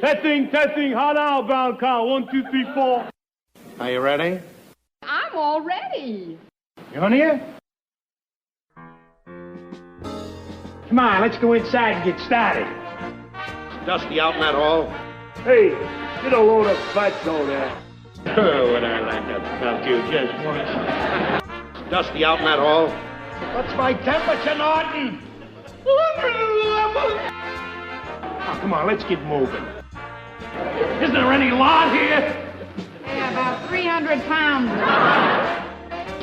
Testing. How now, brown cow? 1, 2, 3, 4. Are you ready? I'm all ready. You on here? Come on, let's go inside and get started. Dusty out in that hall? Hey, get a load of fatso there. Oh, would I like to fuck you just once. Dusty out in that hall? What's my temperature, Norton? Oh, come on, let's get moving. Isn't there any lot here? Yeah, about 300 pounds.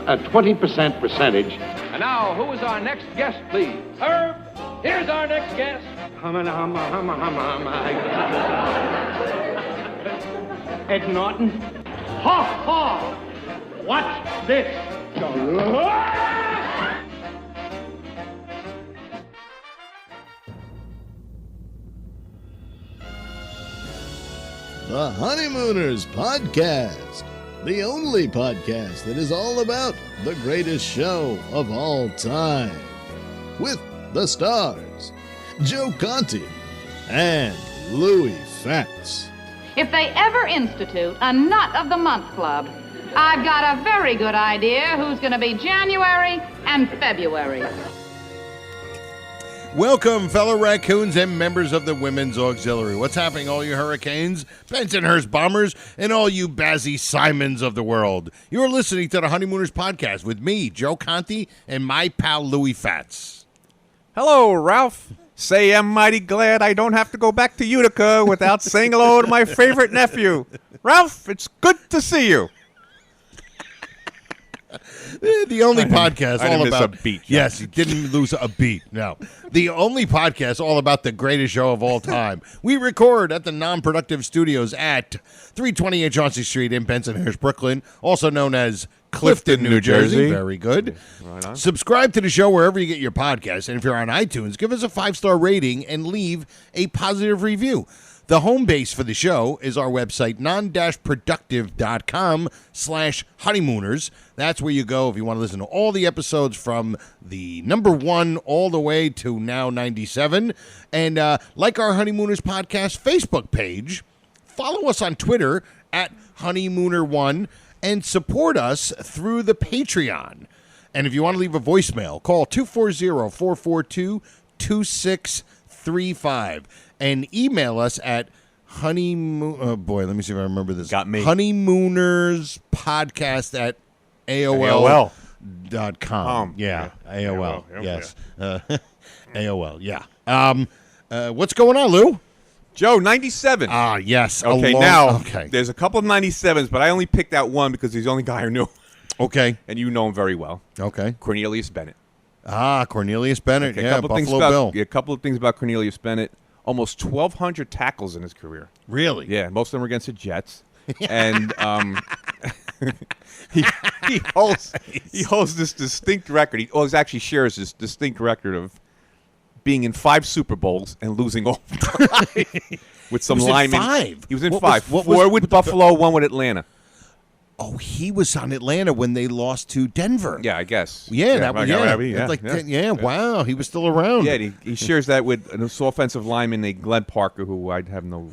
A 20% percentage. And now, who is our next guest, please? Herb, here's our next guest. Ed Norton. Ha ha! Watch this. The Honeymooners Podcast, the only podcast that is all about the greatest show of all time. With the stars, Joe Conti and Louis Fatts. If they ever institute a Nut of the Month Club, I've got a very good idea who's going to be January and February. Welcome, fellow raccoons and members of the Women's Auxiliary. What's happening, all you Hurricanes, Bensonhurst Bombers, and all you Bazzy Simons of the world? You're listening to the Honeymooners Podcast with me, Joe Conti, and my pal Louis Fatts. Hello, Ralph. Say I'm mighty glad I don't have to go back to Utica without saying hello to my favorite nephew. Ralph, it's good to see you. The only podcast I didn't all miss about a beat. Yes, you didn't lose a beat. No, the only podcast all about the greatest show of all time. We record at the Non-Productive Studios at 328 Chauncey Street in Bensonhurst, Brooklyn, also known as Clifton, New Jersey. Very good. Right on. Subscribe to the show wherever you get your podcasts, and if you're on iTunes, give us a 5-star rating and leave a positive review. The home base for the show is our website, non-productive.com/honeymooners. That's where you go if you want to listen to all the episodes from the number 1 all the way to now 97. And like our Honeymooners Podcast Facebook page, follow us on Twitter at Honeymooner1 and support us through the Patreon. And if you want to leave a voicemail, call 240-442-2635. And email us at honeymoon. Oh boy, let me see if I remember this. Got me. Honeymooners podcast at AOL.com. Yeah, AOL. Yes. AOL. Yeah. What's going on, Lou? Joe, 97. Yes. Okay, there's a couple of 97s, but I only picked out one because he's the only guy I knew. Okay. And you know him very well. Okay. Cornelius Bennett. Cornelius Bennett. Okay, Yeah, Buffalo Bill. A couple of things about Cornelius Bennett. Almost 1,200 tackles in his career. Really? Yeah, most of them were against the Jets. And he holds this distinct record. He actually shares this distinct record of being in 5 Super Bowls and losing all 5 with some linemen. He was in 5? He was in 5. 4 with Buffalo, 1 with Atlanta. Oh, he was on Atlanta when they lost to Denver. Yeah, I guess. Yeah, Yeah. Wow, he was still around. Yeah, he shares that with an offensive lineman named Glenn Parker, who I'd have no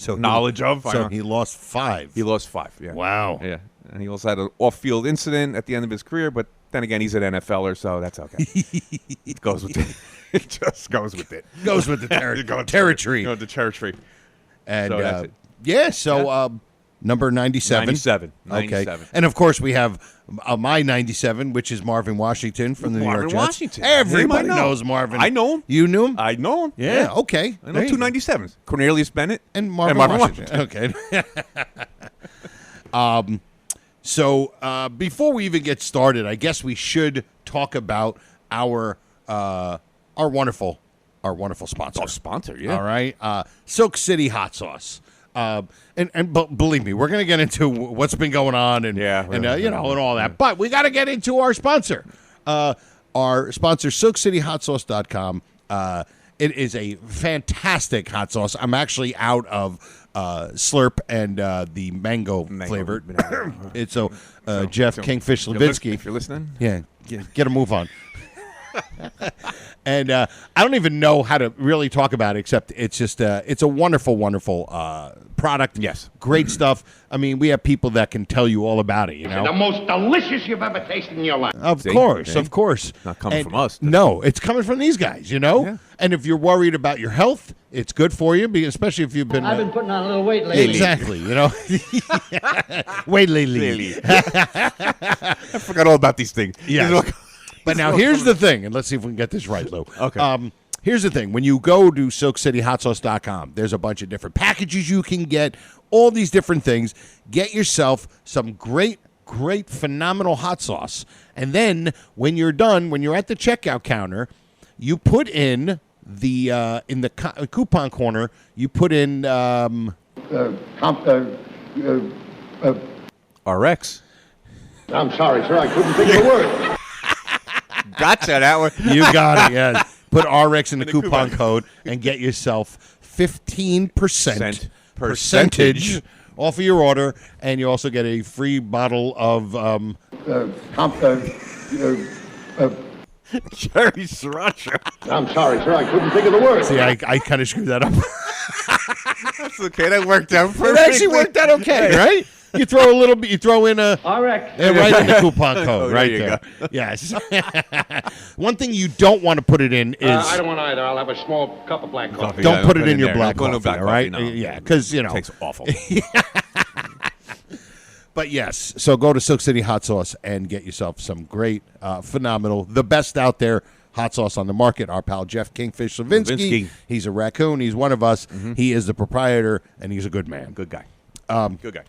knowledge of. So he lost 5. He lost 5, yeah. Wow. Yeah, and he also had an off-field incident at the end of his career, but then again, he's an NFLer, so that's okay. It goes with it. It just goes with it. Goes with the territory. Go with the territory. And so that's it. Number 97. 97. Okay. And, of course, we have my 97, which is Marvin Washington from the New York Jets. Marvin Washington. Everybody knows Marvin. I know him. You knew him? I know him. Yeah, okay. I know 2 97s. Cornelius Bennett. And Marvin Washington. Okay. So before we even get started, I guess we should talk about our wonderful sponsor. Oh, sponsor, yeah. All right. Silk City Hot Sauce. And believe me, we're going to get into what's been going on and and all that. But we got to get into our sponsor. Our sponsor, SilkCityHotSauce.com. It is a fantastic hot sauce. I'm actually out of Slurp and the mango flavored. It's Jeff Kingfish Levinsky. If you're listening. Yeah, get a move on. And I don't even know how to really talk about it, except it's just it's a wonderful, wonderful product. Yes. Great stuff. I mean, we have people that can tell you all about it, you know. The most delicious you've ever tasted in your life. Of See? course, See? of course. Not coming from us. No, it's coming from these guys, you know. Yeah. And if you're worried about your health, it's good for you, especially if you've been. I've been putting on a little weight lately. Exactly, you know. Wait, lately. I forgot all about these things. Yeah. But now here's the thing, and let's see if we can get this right, Lou. Okay. Here's the thing. When you go to SilkCityHotSauce.com, there's a bunch of different packages you can get, all these different things. Get yourself some great, phenomenal hot sauce. And then when you're done, when you're at the checkout counter, you put in the coupon corner, you put in RX. I'm sorry, sir. I couldn't think of the word. Gotcha, that one. You got it, yeah. Put RX in the coupon code and get yourself 15% percentage off of your order, and you also get a free bottle of Cherry Sriracha. I'm sorry, sir. I couldn't think of the word. See, I kind of screwed that up. That's okay. That worked out perfectly. It actually worked out okay, right? You throw a little bit. You throw in a RX. right in the coupon code, Oh, right there you there. Yes. One thing you don't want to put it in is I don't want either. I'll have a small cup of black coffee. don't Yeah, put don't it in your there. black Don't go coffee, to black all right? coffee, no. Yeah, because you know. Tastes awful. But yes, so go to Silk City Hot Sauce and get yourself some great, phenomenal, the best out there hot sauce on the market. Our pal Jeff Kingfish Levinsky. He's a raccoon. He's one of us. He is the proprietor, and he's a good man. Good guy. Good guy.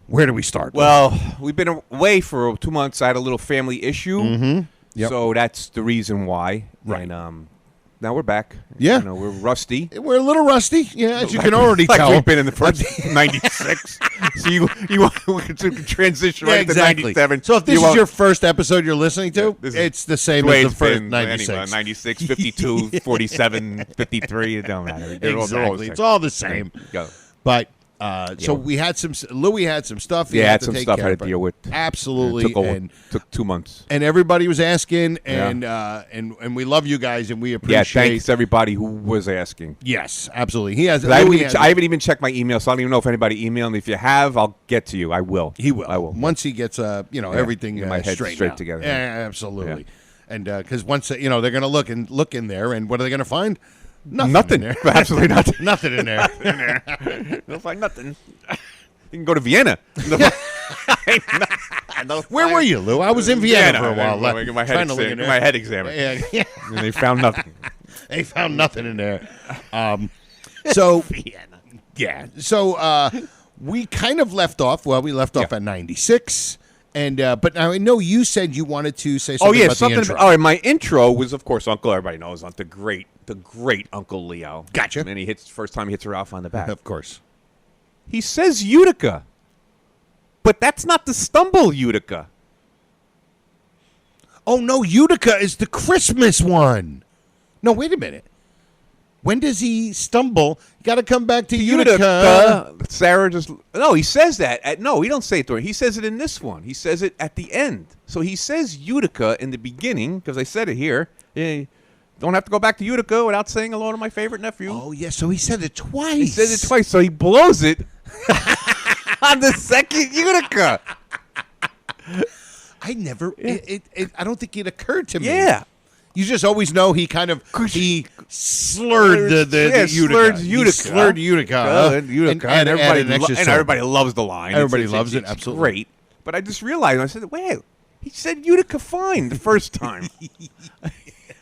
Where do we start? Well, we've been away for 2 months. I had a little family issue. Mm-hmm. Yep. So that's the reason why. Right. And now we're back. Yeah. You know, we're rusty. We're a little rusty, yeah, as you can already Like tell. we've been in the first 96. So you want to transition right exactly. to 97. So if this is won't- your first episode you're listening to, this is it's the same the way as the it's first been 96. Anyway, 96, 52, 47, 53. It don't matter. They're all Exactly. the It's same. all the same. Go. But so we had Louis had some stuff. He Yeah, I had had to some take stuff I care had to of. deal with. Absolutely, Took 2 months. and everybody was asking, and we love you guys, and we Yeah, appreciate. thanks everybody who was asking. Yes, absolutely. He has. I Louis has- haven't even checked my email, so I don't even know if anybody emailed me. If you have, I'll get to you. I will. He will. I will. Once he gets everything in my head straight straight out. together. Yeah, absolutely. And because once they're going to look in there, and what are they going to find? Nothing. In there. Absolutely nothing. Nothing in there. They'll find nothing. You can go to Vienna. Where were you, Lou? I was in Vienna for a while. My trying to look in there. head examiner. Yeah. And they found nothing. They found nothing in there. So yeah. So we kind of left off. Well, we left off at 96. And but now I know you said you wanted to say something about the intro. All right, my intro was, of course, Uncle. Everybody knows the great Uncle Leo. Gotcha. And he first time he hits Ralph on the back. Of course. He says Utica, but that's not the Stumble Utica. Oh no, Utica is the Christmas one. No, wait a minute. When does he stumble? You got to come back to Utica. Sarah just he says that. No, he don't say it during. He says it in this one. He says it at the end. So he says Utica in the beginning because I said it here. Don't have to go back to Utica without saying hello to my favorite nephew. Oh yeah, so he said it twice. He says it twice, so he blows it on the second Utica. I never. I don't think it occurred to me. Yeah. You just always know he slurred the Utica. Slurred Utica. He slurred Utica. And everybody loves the line. Everybody loves it. It's Absolutely great. But I just realized, I said, wait, he said Utica fine the first time.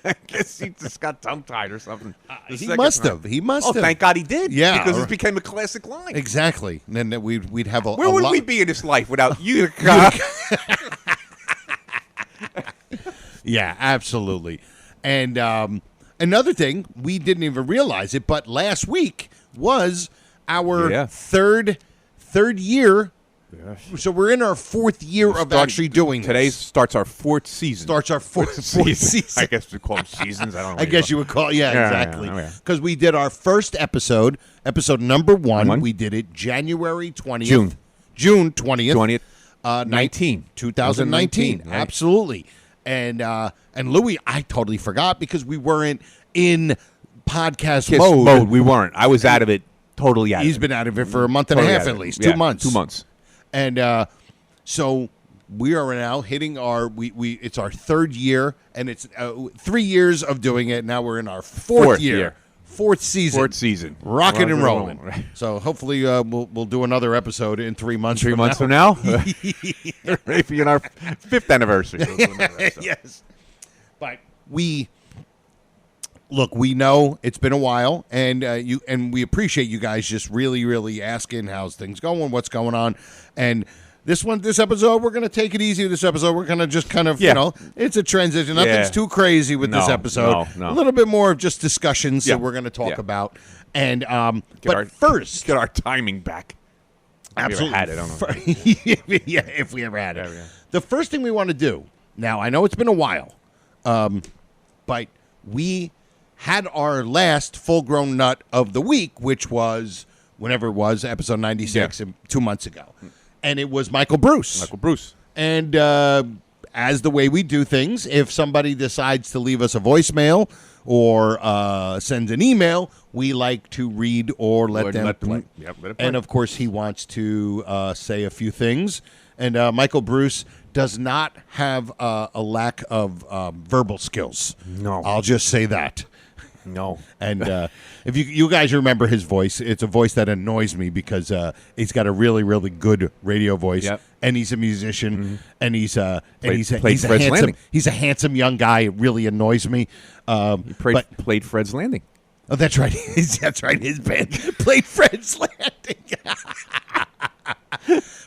I guess he just got tongue-tied or something. He must have. He must have. Oh, thank God he did. Yeah. Because it became a classic line. Exactly. And then we'd have a Where would lot. we be in this life without Utica? Yeah, absolutely. And another thing, we didn't even realize it, but last week was our third year. Yes. So we're in our fourth year of actually doing this. Today starts our fourth season. Fourth season. I guess we call them seasons. I don't know. I guess you would call exactly. Because we did our first episode number one. We did it January 20th. June 20th. 2019. 2019. Right. Absolutely. And Louie, I totally forgot because we weren't in podcast mode. We weren't. I was out of it. Totally out. He's been out of it for a month and a half at least. 2 months. 2 months. And so we are now hitting our it's our third year, and it's 3 years of doing it. Now we're in our fourth year. Fourth season. Rocking and rolling. So hopefully we'll do another episode in 3 months. 3 months from now? Maybe in our 5th anniversary. Yes. But we know it's been a while, and we appreciate you guys just really, really asking how's things going, what's going on, and this episode we're gonna take it easy. This episode we're gonna just kind of it's a transition. Nothing's too crazy with this episode. No. A little bit more of just discussions that we're gonna talk about, and first get our timing back. Absolutely, had it. I don't know. If we ever had it. The first thing we want to do now. I know it's been a while, but we had our last full-grown nut of the week, which was whenever it was, episode 96, 2 months ago. And it was Michael Bruce. And as the way we do things, if somebody decides to leave us a voicemail or sends an email, we like to read or let them play. Yep, let it play. And, of course, he wants to say a few things. And Michael Bruce does not have a lack of verbal skills. No. I'll just say that. No. And if you guys remember his voice, it's a voice that annoys me because he's got a really, really good radio voice. Yep. And he's a musician, and he's a Landing. He's a handsome young guy. It really annoys me. He played Fred's Landing. Oh, that's right. That's right. His band played Fred's Landing.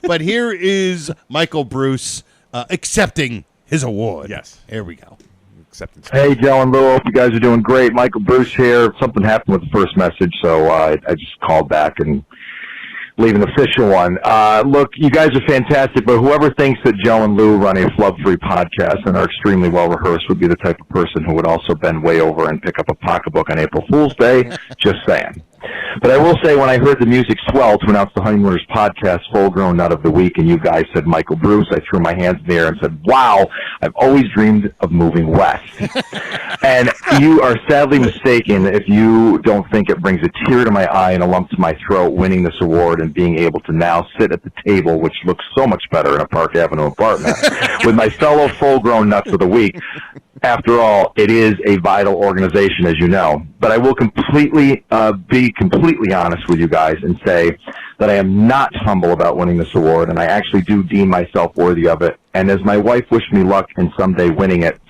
But here is Michael Bruce accepting his award. Yes. Here we go. Acceptance. Hey, Joe and Lou. Hope you guys are doing great. Michael Bruce here. Something happened with the first message, so I just called back and leave an official one. Look, you guys are fantastic, but whoever thinks that Joe and Lou run a flub-free podcast and are extremely well-rehearsed would be the type of person who would also bend way over and pick up a pocketbook on April Fool's Day. Just saying. But I will say, when I heard the music swell to announce the Honeymooners podcast full-grown nut of the week, and you guys said Michael Bruce, I threw my hands in the air and said, wow, I've always dreamed of moving west. And you are sadly mistaken if you don't think it brings a tear to my eye and a lump to my throat winning this award and being able to now sit at the table, which looks so much better in a Park Avenue apartment, with my fellow full-grown nuts of the week. After all, it is a vital organization, as you know. But I will be completely honest with you guys and say that I am not humble about winning this award, and I actually do deem myself worthy of it. And as my wife wished me luck in someday winning it,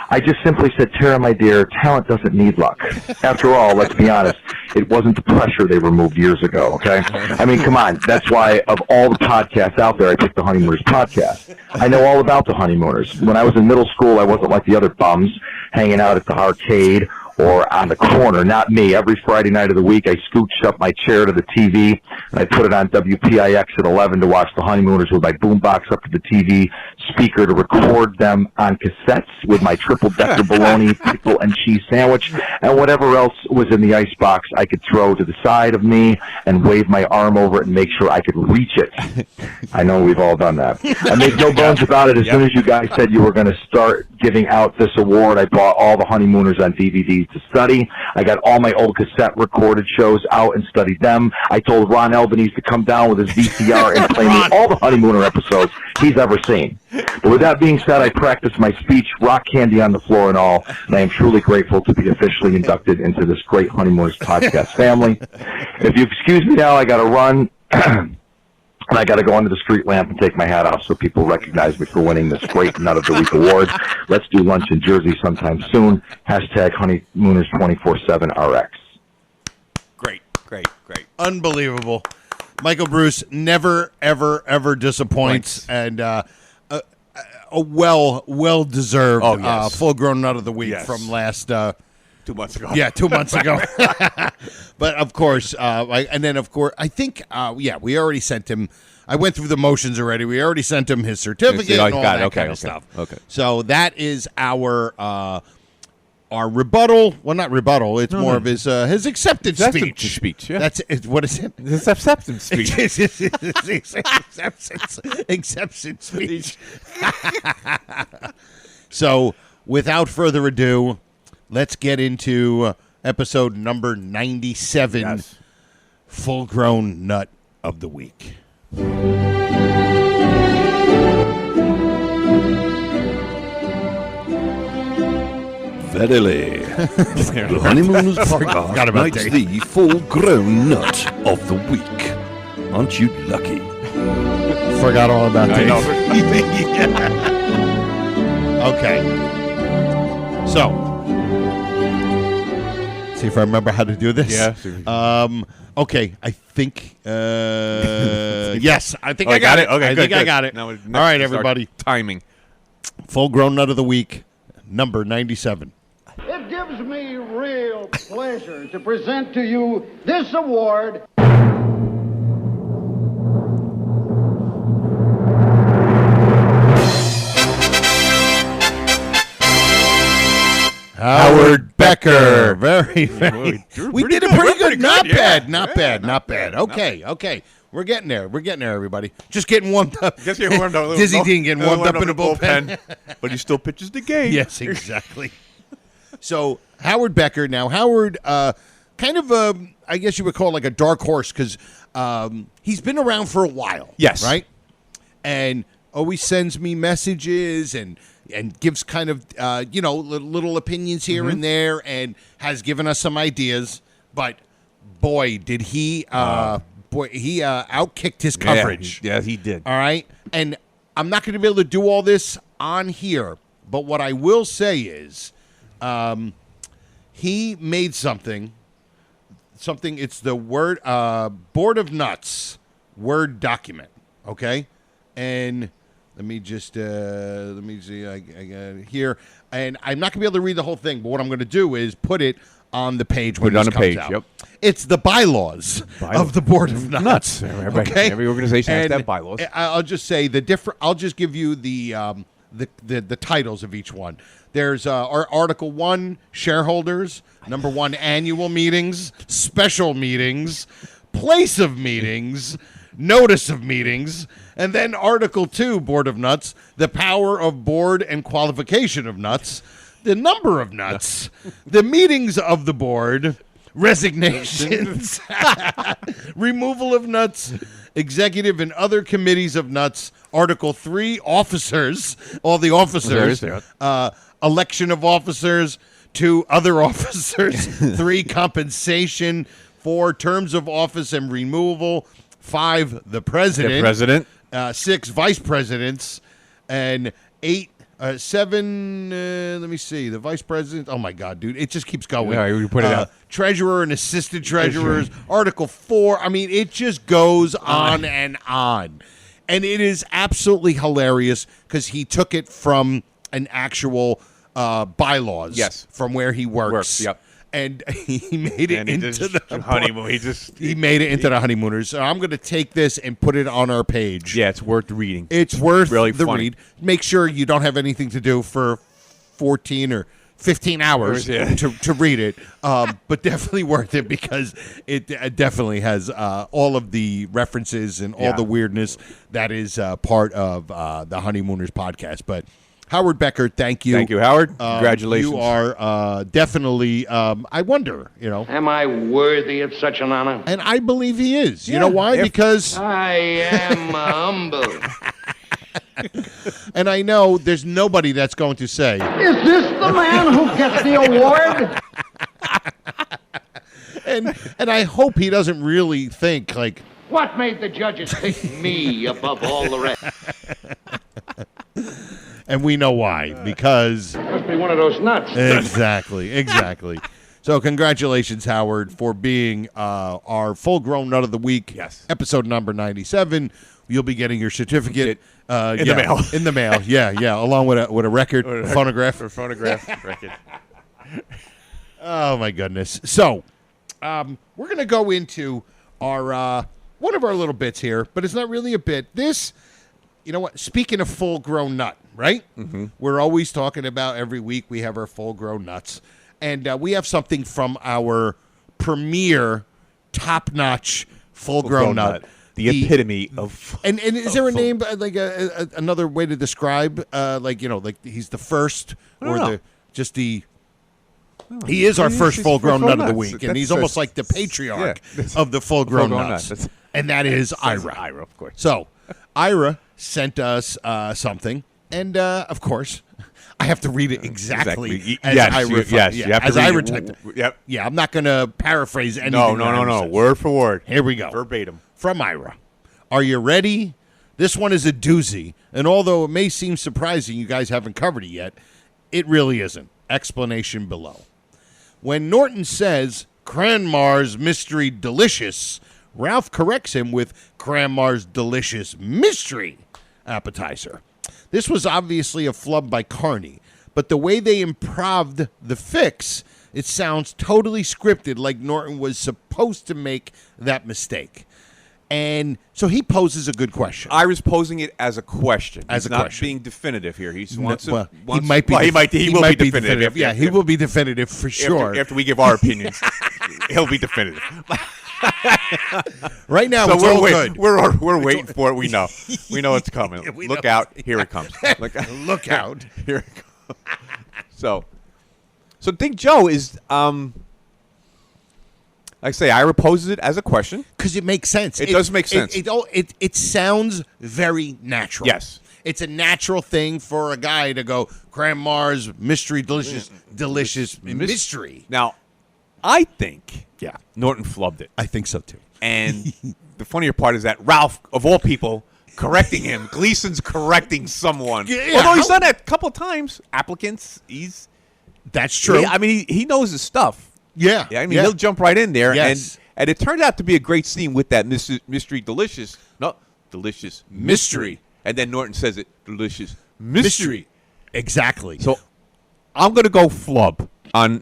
I just simply said, Tara, my dear, talent doesn't need luck. After all, let's be honest, it wasn't the pressure they removed years ago, okay? I mean, come on. That's why of all the podcasts out there, I picked the Honeymooners podcast. I know all about the Honeymooners. When I was in middle school, I wasn't like the other bums hanging out at the arcade or on the corner. Not me. Every Friday night of the week, I scooched up my chair to the TV, and I put it on WPIX at 11 to watch the Honeymooners with my boombox up to the TV speaker to record them on cassettes with my triple-decker bologna, pickle, and cheese sandwich, and whatever else was in the icebox I could throw to the side of me and wave my arm over it and make sure I could reach it. I know we've all done that. I made no bones about it. As soon as you guys said you were going to start giving out this award, I bought all the Honeymooners on DVD to study. I got all my old cassette recorded shows out and studied them. I told Ron Albanese to come down with his VCR and play me all the Honeymooner episodes he's ever seen. But with that being said, I practiced my speech, rock candy on the floor and all, and I am truly grateful to be officially inducted into this great Honeymooners podcast family. If you excuse me now, I got to run. And I got to go under the street lamp and take my hat off so people recognize me for winning this great Nut of the Week award. Let's do lunch in Jersey sometime soon. Hashtag Honeymooners 24/7RX. Great. Unbelievable. Michael Bruce never, ever, ever disappoints. And a well-deserved full-grown Nut of the Week from last 2 months ago. Yeah, 2 months ago. But, of course, I think, we already sent him. I went through the motions already. We already sent him his certificate and all that kind of stuff. Okay. So that is our rebuttal. Well, not rebuttal. It's more of his acceptance speech. Yeah. That's it. What is it? His acceptance speech. Acceptance speech. So, without further ado, let's get into episode number 97, Yes. Full-Grown Nut of the Week. Verily, the Honeymooners podcast Forgot about makes Dave. the full-grown nut of the week. Aren't you lucky? Forgot all about I Dave. know. Okay. So, see if I remember how to do this. Yeah. Okay, I think. Yes, I think Oh, I got it. Okay, I good, think I good. got it. Now All next right, we start everybody. Timing. Full grown nut of the week, number 97. It gives me real pleasure to present to you this award. Howard Becker. Very. You're We pretty did it good. pretty We're good. pretty Not good, yeah. bad. Not Yeah, bad. not Not bad. bad. Okay. We're getting there. Everybody. Just getting warmed up. Guess you're warmed up. Dizzy Dean getting warmed up in the bullpen. But he still pitches the game. Yes, exactly. So Howard Becker. Now Howard, kind of, I guess you would call it like a dark horse because he's been around for a while. Yes. Right. And always sends me messages and gives kind of little opinions here and there and has given us some ideas. But boy, did he outkicked his coverage. Yeah, he did. All right. And I'm not going to be able to do all this on here, but what I will say is he made something, it's the word Board of Nuts Word document, okay? And let me just let me see, I got it here. And I'm not going to be able to read the whole thing, but what I'm going to do is put it on the page when Put it on this the comes page, out. yep. It's the bylaws of the Board of Nuts. Okay? Every organization has to And have bylaws. I'll just say I'll just give you the titles of each one. There's our Article 1, shareholders. Number 1, annual meetings, special meetings, place of meetings, notice of meetings, and then Article 2, Board of Nuts, the power of board and qualification of nuts, the number of nuts, the meetings of the board, resignations, removal of nuts, executive and other committees of nuts, Article 3, officers, all the officers, election of officers, 2, other officers, 3, compensation, 4, terms of office and removal, 5, the president, 6, vice presidents, and 8, 7, let me see, the vice president. Oh, my God, dude. It just keeps going. Yeah, you put it out. Treasurer and assistant treasurers. Article 4. I mean, it just goes on and on. And it is absolutely hilarious because he took it from an actual bylaws from where he works. Yep. And he made it into the honeymoon. He made it into the Honeymooners. So I'm going to take this and put it on our page. Yeah, it's worth reading. It's worth really the funny. read. Make sure you don't have anything to do for 14 or 15 hours to read it, but definitely worth it because it definitely has all of the references and all the weirdness that is part of the Honeymooners podcast. But Howard Becker, thank you. Thank you, Howard. Congratulations. You are definitely, I wonder, Am I worthy of such an honor? and I believe he is. You know why? Because, I am humble. and I know there's nobody that's going to say, Is this the man who gets the award? and I hope he doesn't really think like, What made the judges pick me above all the rest? and we know why, because Must be one of those nuts. exactly. So congratulations, Howard, for being our full-grown nut of the week. Yes. Episode number 97. You'll be getting your certificate in the mail. In the mail, yeah, along with a record, a phonograph. Or phonograph record. Oh my goodness. So, we're gonna go into our one of our little bits here, but it's not really a bit. This, you know what? Speaking of full-grown nut, right? Mm-hmm. We're always talking about every week we have our full-grown nuts, and we have something from our premier, top-notch full-grown nut. The epitome of. And is there a name like another way to describe like he's the first or he is our first full-grown nut of the week, and he's almost like the patriarch of the full-grown nuts, and that is Ira. Ira, of course. So, Ira sent us something, and of course, I have to read it exactly as Ira. As Ira typed it. Yep. Yeah, I'm not going to paraphrase anything. No. Word for word. Here we go. Verbatim. From Ira. Are you ready? This one is a doozy, and although it may seem surprising you guys haven't covered it yet, it really isn't. Explanation below. When Norton says Cranmar's Mystery Delicious, Ralph corrects him with Cranmar's Delicious Mystery Appetizer. This was obviously a flub by Carney, but the way they improv'd the fix, it sounds totally scripted, like Norton was supposed to make that mistake. And so he poses a good question. Ira's posing it as a question. As He's a not question. being definitive here. He He will might be definitive. Yeah, he will be definitive for sure. After we give our opinions, he'll be definitive. Right now, so it's all good. We're waiting for it. We know it's coming. Look out! Here it comes. Look out! Here it comes. So Big Joe is like I say, Ira poses it as a question because it makes sense. It does make sense. It sounds very natural. Yes, it's a natural thing for a guy to go Cranmar's Mystery Delicious Mystery. Now, I think yeah, Norton flubbed it. I think so too. And the funnier part is that Ralph, of all people, correcting him. Gleason's correcting someone. Yeah, although he's done that a couple of times. Applicants, that's true. I mean, he knows his stuff. Yeah. I mean, he'll jump right in there. Yes. And it turned out to be a great scene with that Mystery Delicious. No, Delicious Mystery. And then Norton says it, Delicious Mystery. Exactly. So I'm going to go flub on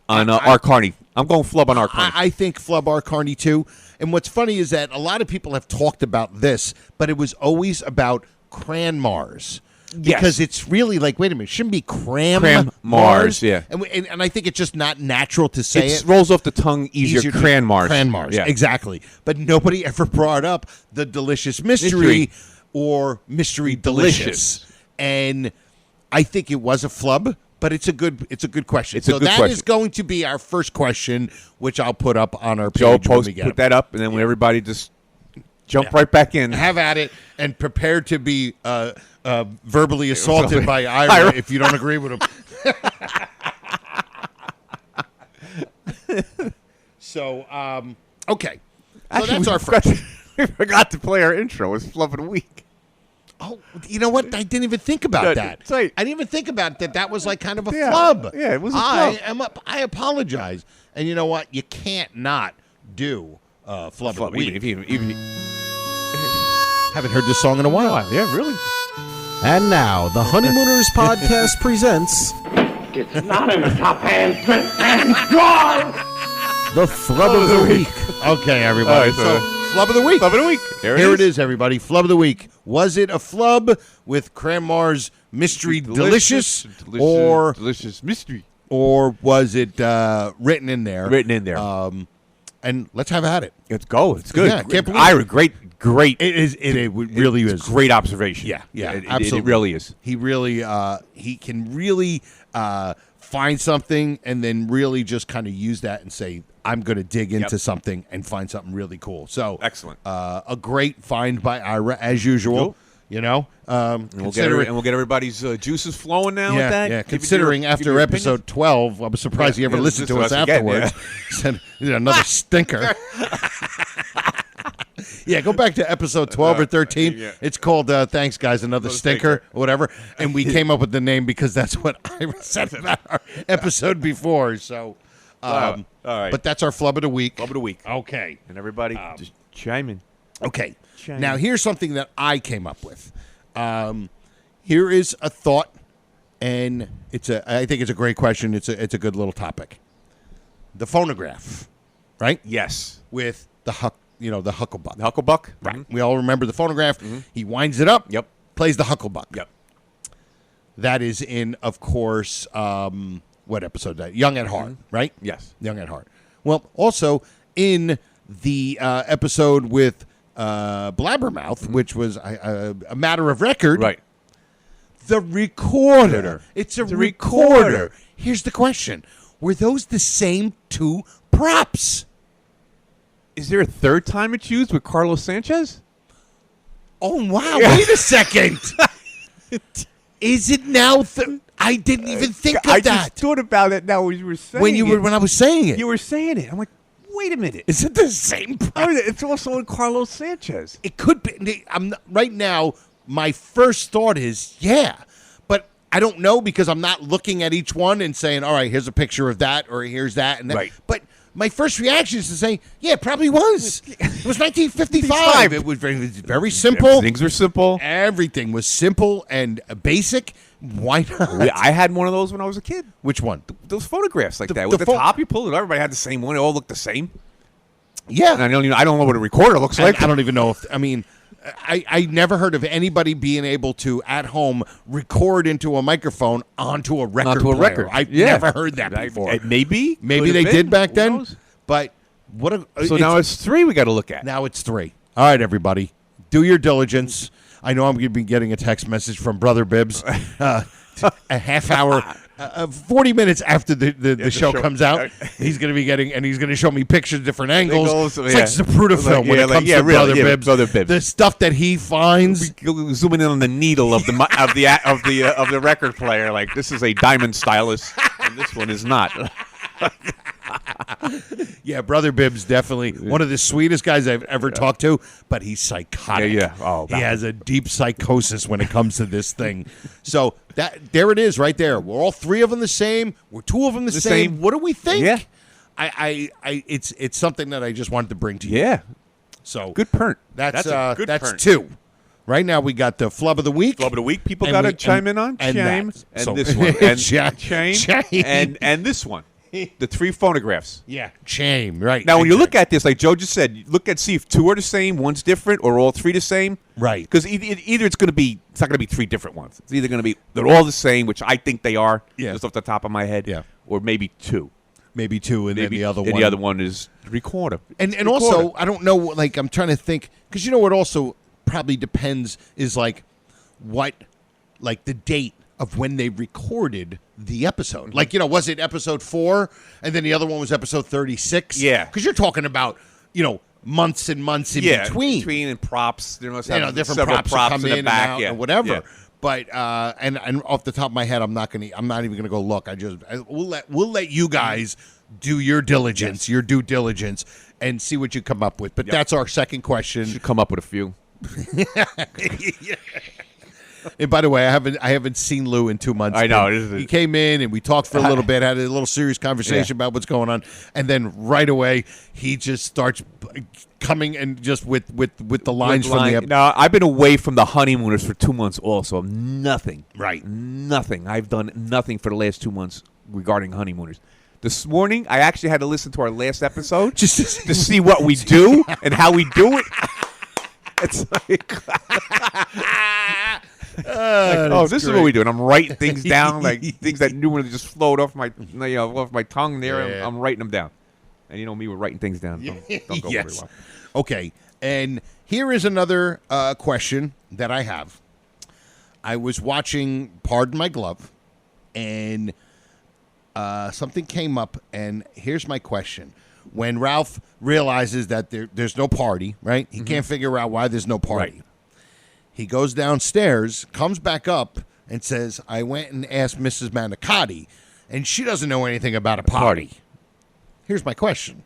R. Carney. I'm going flub on R. Carney. I think flub R. Carney too. And what's funny is that a lot of people have talked about this, but it was always about Cranmar's. Because it's really like, wait a minute, it shouldn't be Cranmar's. Yeah. And I think it's just not natural to say it. It rolls off the tongue easier. Cranmar's. Cranmar's, yeah. Exactly. But nobody ever brought up the Delicious Mystery or Mystery Delicious. And I think it was a flub, but it's a good question. So that is going to be our first question, which I'll put up on our page. Joe, put that up, and then when everybody just jump right back in. Have at it, and prepare to be verbally assaulted by Ira if you don't agree with him. So, okay. So that's our first. We forgot to play our intro. It was Flub of the Week. Oh, you know what? I didn't even think about that. That's right. I didn't even think about that. That was like kind of a flub. Yeah, it was a flub. I apologize. And you know what? You can't not do Flub of the Week. Even haven't heard this song in a while. Yeah, really. And now, the Honeymooners podcast presents... It's not in the top hand, and drive! The Flub of the Week. Okay, everybody. Right, so, Flub of the Week. Flub of the Week. Here it is, everybody. Flub of the Week. Was it a flub with Cranmar's Mystery Delicious or Delicious Mystery? Or was it written in there? Written in there. And let's have at it. Let's go. It's good. Yeah, can't believe Ira, great. It is. It really is. Great observation. Yeah, absolutely. It really is. He really, he can really find something and then really just kind of use that and say, I'm going to dig into something and find something really cool. So excellent. A great find by Ira as usual. Cool. You know, and we'll get everybody's juices flowing now with that. Yeah, considering after episode 12, I was surprised he ever listened to us afterwards. Said another stinker. Yeah, go back to episode 12 or 13. Yeah. It's called Thanks, Guys, Another Stinker, or whatever. And we came up with the name because that's what I said about our episode before. So, all right. But that's our Flub of the Week. Flub of the Week. Okay. And everybody just chime in. Okay. Now, here's something that I came up with. Here is a thought, and I think it's a great question. It's a good little topic. The phonograph, right? Yes. With the Hucklebuck. The Hucklebuck? Right. Mm-hmm. We all remember the phonograph. Mm-hmm. He winds it up. Yep. Plays the Hucklebuck. Yep. That is in, of course, what episode? That Young at Heart, right? Yes. Young at Heart. Well, also in the episode with Blabbermouth, which was a matter of record. Right. The recorder. It's a recorder. Here's the question. Were those the same two props? Is there a third time it's used with Carlos Sanchez? Oh, wow. Wait a second. Is it now? I didn't even think of that. I just thought about it now when you were saying it. When I was saying it. You were saying it. I'm like, wait a minute. Is it the same prop? It's also in Carlos Sanchez. It could be. Right now, my first thought is, yeah. But I don't know because I'm not looking at each one and saying, all right, here's a picture of that or here's that. And that. Right. But my first reaction is to say, yeah, it probably was. It was 1955. It was very simple. Things were simple. Everything was simple and basic. Why not? I had one of those when I was a kid. Which one? Those photographs like that. With the top, you pulled it. Everybody had the same one. They all looked the same. Yeah. And I don't know what a recorder looks like. I don't even know if, I never heard of anybody being able to, at home, record into a microphone onto a record player. I've never heard that before. Maybe they did back then. But so now it's 3 we got to look at. Now it's 3. All right, everybody. Do your diligence. I know I'm going to be getting a text message from Brother Bibbs a half hour, 40 minutes after the show comes out. He's going to be getting, and he's going to show me pictures, different angles. It's like Zapruder film when it comes to Brother Bibbs. The stuff that he finds. Zooming in on the needle of the record player. Like, this is a diamond stylus, and this one is not. Yeah, Brother Bibbs definitely one of the sweetest guys I've ever talked to, but he's psychotic. Yeah. Oh, he has a deep psychosis when it comes to this thing. So there it is, right there. We're all 3 of them the same. We're 2 of them the same. What do we think? Yeah, it's something that I just wanted to bring to you. Yeah. So good pernt. That's 2. Right now we got the flub of the week. Flub of the week. People got to chime in on and this one and this one. The 3 phonographs. Yeah, shame. Right. Now, when you look at this, like Joe just said, see if 2 are the same, one's different, or all 3 the same. Right. Because either it's not going to be 3 different ones. It's either going to be they're all the same, which I think they are, just off the top of my head. Yeah. Or maybe 2. Maybe 2, and then the other one. And the other one is recorder. And also, I don't know. Like, I'm trying to think because what also probably depends is like the date of when they recorded the episode. Like, was it episode 4 and then the other one was episode 36? Yeah. Because you're talking about, months and months in between. Between and props. There must have different several props in in the and back. out and whatever. Yeah. But and off the top of my head, I'm not even gonna go look. We'll let you guys do your diligence, your due diligence, and see what you come up with. But that's our second question. Should come up with a few. And by the way, I haven't seen Lou in 2 months. I know. He came in and we talked for a little bit, had a little serious conversation about what's going on, and then right away he just starts coming and just with the lines from the episode. Now, I've been away from the Honeymooners for 2 months also. Nothing. Right. Nothing. I've done nothing for the last 2 months regarding Honeymooners. This morning, I actually had to listen to our last episode just to see what we do and how we do it. It's like... this is what we do, and I'm writing things down, like things that normally just flowed off my tongue. There, I'm writing them down, and me, we're writing things down. Don't go very well. Okay, and here is another question that I have. I was watching Pardon My Glove, and something came up, and here's my question. When Ralph realizes that there's no party, right? He can't figure out why there's no party. Right. He goes downstairs, comes back up, and says, I went and asked Mrs. Manicotti, and she doesn't know anything about a party. Here's my question.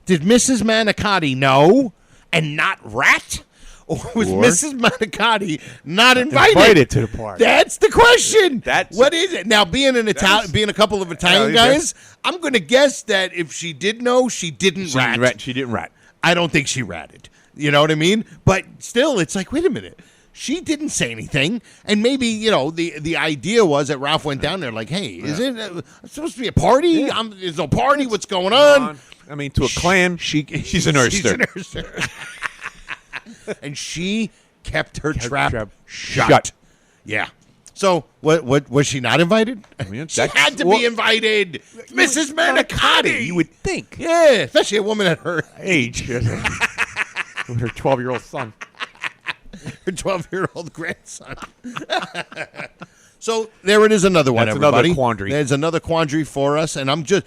Did Mrs. Manicotti know and not rat? Or was Mrs. Manicotti not invited to the party? That's the question. What is it? Now, being a couple of Italian guys, I'm going to guess that if she did know, she didn't rat. She didn't rat. I don't think she ratted. You know what I mean? But still, it's like, wait a minute. She didn't say anything, and maybe the idea was that Ralph went down there like, "Hey, is it supposed to be a party? Yeah. There's no party. What's going on?" I mean, to a clam, she's a nurse. And she kept her trap shut. Yeah. So what was she not invited? I mean, she had to be invited. Mrs. Manicotti. You would think. Yeah, especially a woman at her age. with her 12-year-old son. Her 12-year-old grandson. So there it is, another one, That's everybody. another quandary. There's another quandary for us, and I'm just,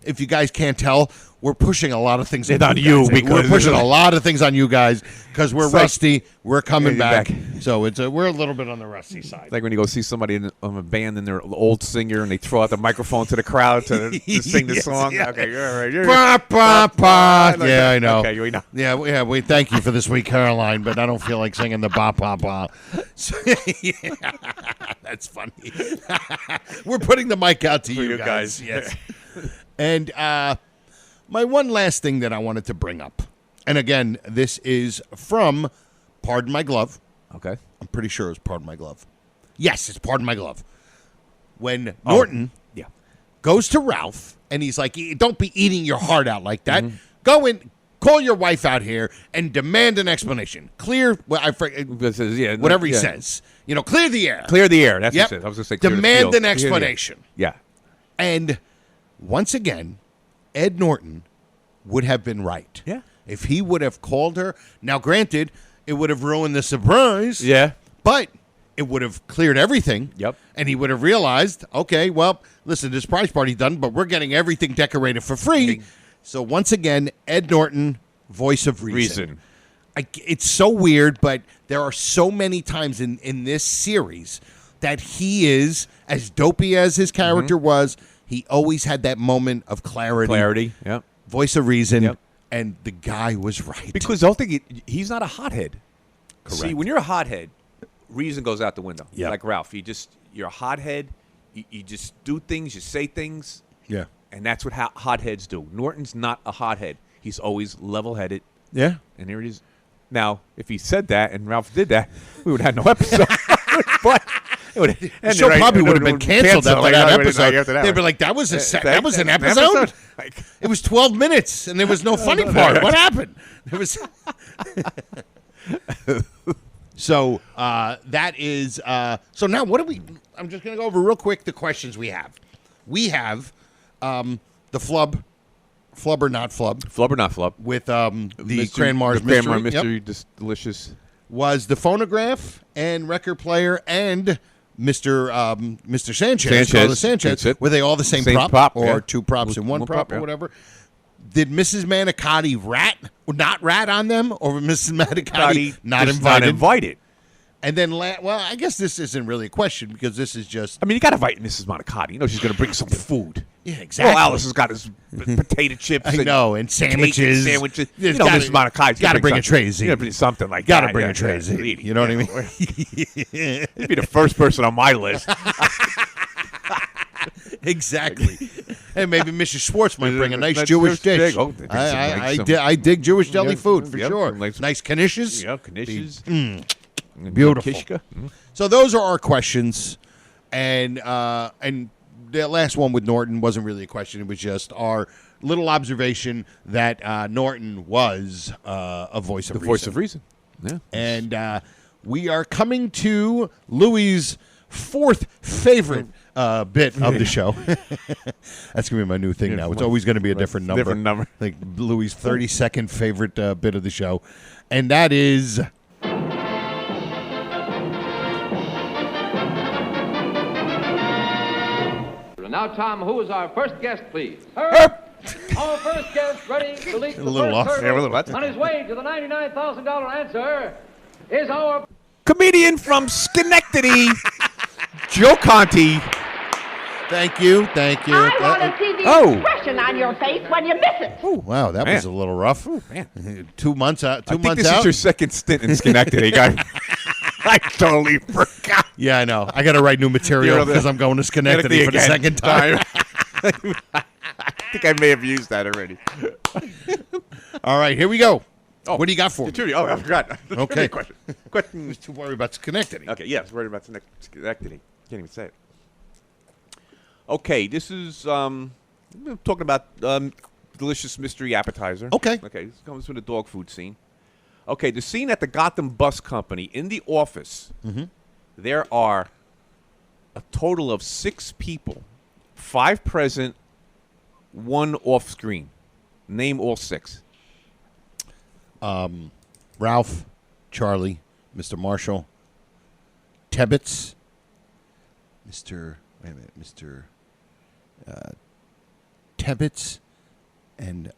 if you guys can't tell, we're pushing a lot of things on you guys. because we're pushing a lot of things on you guys because we're rusty. We're coming Yeah, back. So we're a little bit on the rusty side. Like when you go see somebody in a band and they're an old singer and they throw out the microphone to the crowd to sing the Yes, song. yeah. Okay, you're all right. Bah, bah, bah. Yeah, I know. Okay, we know. Yeah, we thank you for this week, Caroline, but I don't feel like singing the ba ba ba. So, yeah, that's funny. We're putting the mic out to you guys. Yes. And my one last thing that I wanted to bring up, and again, this is from Pardon My Glove. Okay. I'm pretty sure it's Pardon My Glove. Yes, it's Pardon My Glove. When Norton goes to Ralph, and he's like, don't be eating your heart out like that. Mm-hmm. Go and call your wife out here and demand an explanation. Clear, whatever he says. Clear the air. Clear the air. That's Yep. what it says. I was going to say clear the demand field. an explanation. Yeah. And once again, Ed Norton would have been right. Yeah. If he would have called her. Now, granted, it would have ruined the surprise. Yeah. But it would have cleared everything. Yep. And he would have realized, okay, well, listen, this prize party's done, but we're getting everything decorated for free. So once again, Ed Norton, voice of reason. It's so weird, but there are so many times in this series that he is, as dopey as his character was, he always had that moment of clarity. Yep. Voice of reason. Yep. And the guy was right. Because don't think he's not a hothead. Correct. See, when you're a hothead, reason goes out the window. Yeah. Like Ralph, you're a hothead. You just do things, you say things. Yeah. And that's what hotheads do. Norton's not a hothead. He's always level-headed. Yeah. And here it is. Now, if he said that and Ralph did that, we would have no episode. But the show probably would have been canceled after that episode. They'd be like, that was an episode? It was 12 minutes, and there was no funny part. What happened? There was. So that is. So now, what do we? I'm just going to go over real quick the questions we have. We have the flub or not flub. Flub or not flub. With the Cranmar's Mystery. Mystery, delicious. Was the phonograph and record player and Mr. Sanchez. Were they all the same prop or two props in one prop or whatever? Did Mrs. Manicotti not rat on them, or Mrs. Manicotti not invited? And then, I guess this isn't really a question because this is just. I mean, you got to invite Mrs. Manicotti. She's going to bring some food. Yeah, exactly. Well, Alice has got his potato chips. I know, and sandwiches. Mrs. Manicotti got to bring a tray. You got to bring something like that. Got to bring a tray. You know what I mean? You'd be the first person on my list. Exactly. And maybe Mrs. Schwartz might bring a nice Jewish dish. Oh, I dig Jewish deli food for sure. Nice knishes. Yeah, knishes. Beautiful. So those are our questions, and the last one with Norton wasn't really a question. It was just our little observation that Norton was a voice of reason. The voice of reason. Yeah. And we are coming to Louis' fourth favorite bit of the show. That's going to be my new thing now. It's always going to be a different number. Like Louis' 32nd favorite bit of the show. And that is... Now, Tom, who is our first guest, please? Herb! Our first guest, ready to leap the little first off. hurdle Yeah, we're a little off. on his way to the $99,000 answer is our... Comedian from Schenectady, Joe Conti. Thank you. I want to see the expression on your face when you miss it. Oh, wow, that was a little rough. Man. 2 months out. I think this is your second stint in Schenectady, guy. I totally forgot. Yeah, I know. I got to write new material because I'm going to Schenectady for the second time. I think I may have used that already. All right, here we go. What do you got for me? Oh, I forgot. Okay. Question. I was too worried about Schenectady. Okay, yes, worried about Schenectady. Can't even say it. Okay, this is we're talking about delicious mystery appetizer. Okay. This comes from the dog food scene. Okay, the scene at the Gotham Bus Company in the office. Mm-hmm. There are a total of 6 people, 5 present, 1 off screen. Name all 6. Ralph, Charlie, Mr. Marshall, Tebbets, Mr. Tebbets, and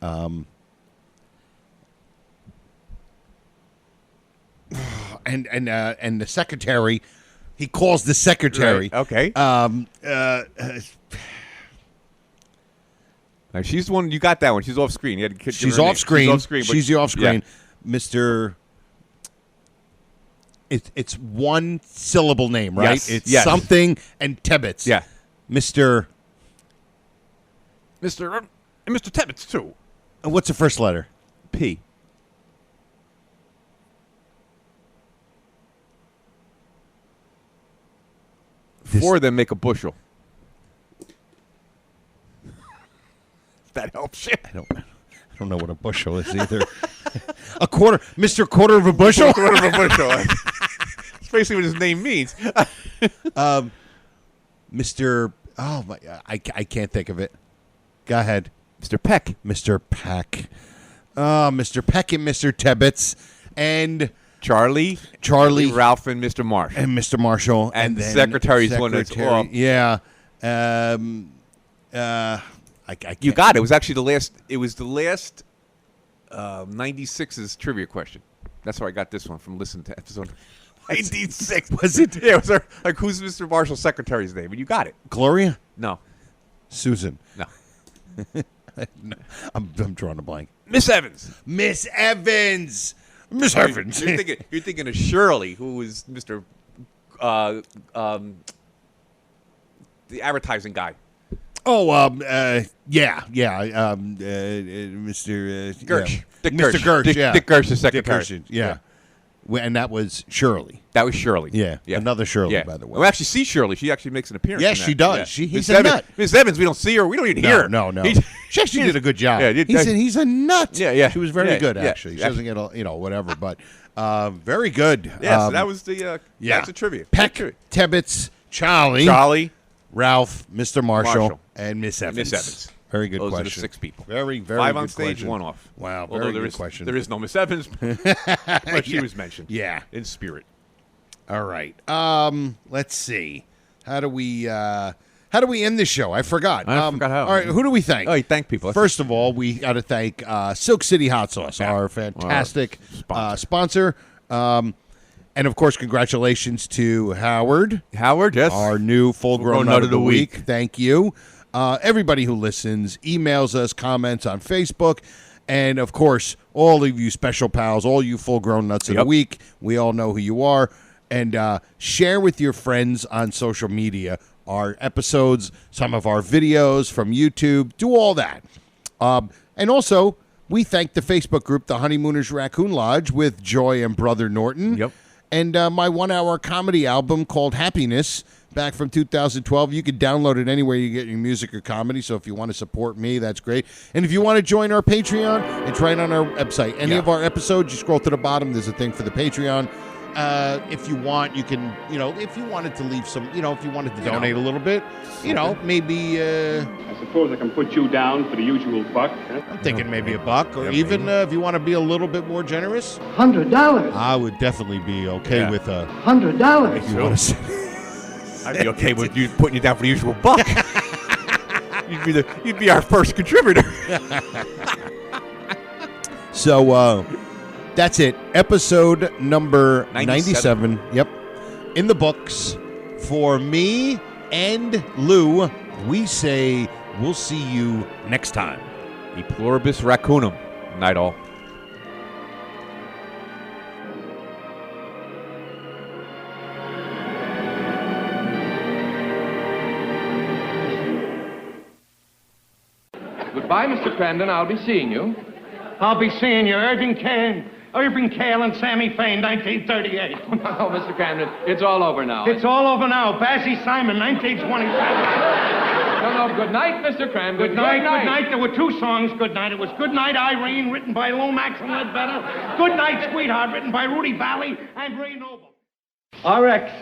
and the secretary. He calls the secretary. Right. Okay. Now, she's the one. You got that one. She's off screen. You had to She's off screen. She's off screen. She's the off screen. Yeah. Mr. It's one syllable name, right? Yes. It's Yes. something and Tebbets. Yeah. Mr. Tebbets too. What's the first letter? P. Four of them make a bushel. That helps you. I don't know what a bushel is either. A quarter, Mr. Quarter of a bushel. Quarter of a bushel. That's basically what his name means. Mr. Oh my! I can't think of it. Go ahead, Mr. Peck. Mr. Peck. Mr. Peck and Mr. Tebbets and Charlie, Ralph, and Mr. Marshall. And Mr. Marshall. And the then secretary's one that's off. Yeah. I can't. You got it. It was actually the last. It was the last 96's trivia question. That's where I got this one from listening to episode 96. Was it? Yeah, it was like, who's Mr. Marshall's secretary's name? And you got it. Gloria? No. Susan? No. No. I'm drawing a blank. Miss Evans. Miss Evans. Miss Evans. You're thinking of Shirley, who was Mr. The advertising guy. Oh, yeah, Mr. Gersh. Yeah. Dick Mr. Gersh, yeah. Dick Gersh, the secretary. Dick Gersh, yeah. And that was Shirley. That was Shirley. Yeah, another Shirley, by the way. We actually see Shirley. She actually makes an appearance. Yes, in that. she does. Yeah. He's a nut. Miss Evans, we don't see her. We don't even hear her. No. She actually did a good job. Yeah, he's a nut. Yeah. She was very good, yeah. actually. She doesn't get, whatever, but very good. Yeah, so that was the that's the trivia. Peck, Tebbets, Charlie, Ralph, Mr. Marshall, and Miss Evans. Miss Evans. Very good Those question. are the 6 people. Very, very 5 good on stage, question. 1 off. Wow, Although very there good is, question. There is no Miss Evans, but she was mentioned. Yeah. In spirit. All right. Let's see. How do we end this show? I forgot. I forgot how. All right. Who do we thank? Oh, you thank people. First of all, we got to thank Silk City Hot Sauce, our fantastic sponsor. And of course, congratulations to Howard. Howard, yes. Our new full-grown nut of the week. Thank you. Everybody who listens, emails us, comments on Facebook. And, of course, all of you special pals, all you full-grown nuts of the week, we all know who you are. And share with your friends on social media our episodes, some of our videos from YouTube. Do all that. And also, we thank the Facebook group, the Honeymooners Raccoon Lodge, with Joy and Brother Norton. Yep. And my 1-hour comedy album called Happiness, back from 2012. You can download it anywhere you get your music or comedy, so if you want to support me, that's great. And if you want to join our Patreon, it's right on our website. Any of our episodes, you scroll to the bottom, there's a thing for the Patreon. If you want, you can, if you wanted to leave some, if you wanted to donate a little bit, maybe... I suppose I can put you down for the usual buck. Huh? I'm thinking maybe $1, or even if you want to be a little bit more generous. $100. I would definitely be okay with a... $100. If you want to... I'd be okay with you putting you down for the usual buck. You'd be our first contributor. So that's it. Episode number 97. Yep. In the books. For me and Lou, we say we'll see you next time. E pluribus raccoonum. Night all. Goodbye, Mr. Crandon. I'll be seeing you. I'll be seeing you, Irving Kale and Sammy Fain, 1938. Oh, Mr. Crandon, it's all over now. It's all over now. Bassy Simon, 1927. No, good night, Mr. Crandon. Good night. There were 2 songs, Good Night. It was Good Night, Irene, written by Lomax and Ledbetter. Good Night, Sweetheart, written by Rudy Valley and Ray Noble. RX.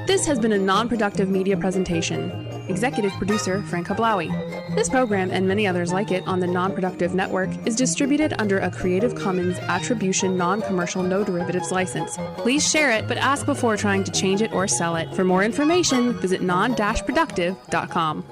This has been a non-productive media presentation. Executive producer, Frank Hablawi. This program and many others like it on the Non-Productive Network is distributed under a Creative Commons Attribution Non-Commercial No Derivatives license. Please share it, but ask before trying to change it or sell it. For more information, visit non-productive.com.